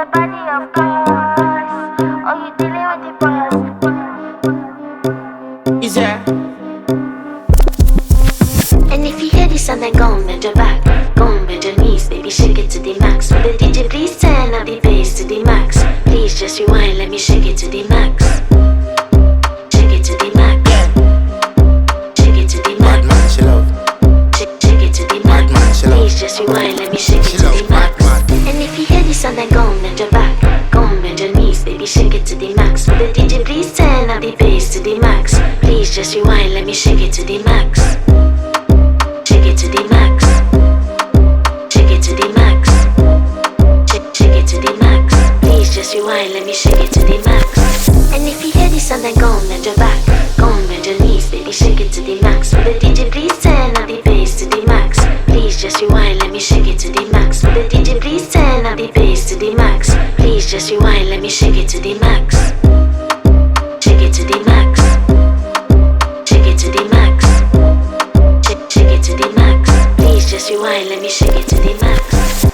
the body of course. Oh, you dealing with the boss. Is there? And if you hear this sound, then go on bend your back, go on bend your knees, baby, shake it to the max. With the DJ, please turn up the bass to the max. Please just rewind, let me shake it to the max. Shake it to the max. Shake it to the max. Bad man, she love. Shake it to the max. Bad man, she love. Please just rewind, let me shake She it to love the max. bad man. And if you hear this sound, then go on bend your back, go on bend your knees, baby, shake it to the max. With the DJ, please turn up the bass to the max. Please just rewind, let me shake it to the max. Shake it to the max. Shake it to the max. Shake it to the max. Please just rewind, let me shake it to the max. And if you hear this sound, then go on bend your back, go on bend your knees, baby, shake it to the max. With the DJ, please turn up the bass to the max. Please just rewind, let me shake it to the max. With the DJ, please turn up the bass to the max. Please just rewind, let me shake it to the max. Shake it to the max. Shake it to the max. Shake it to the max. Please just rewind, let me shake it to the max.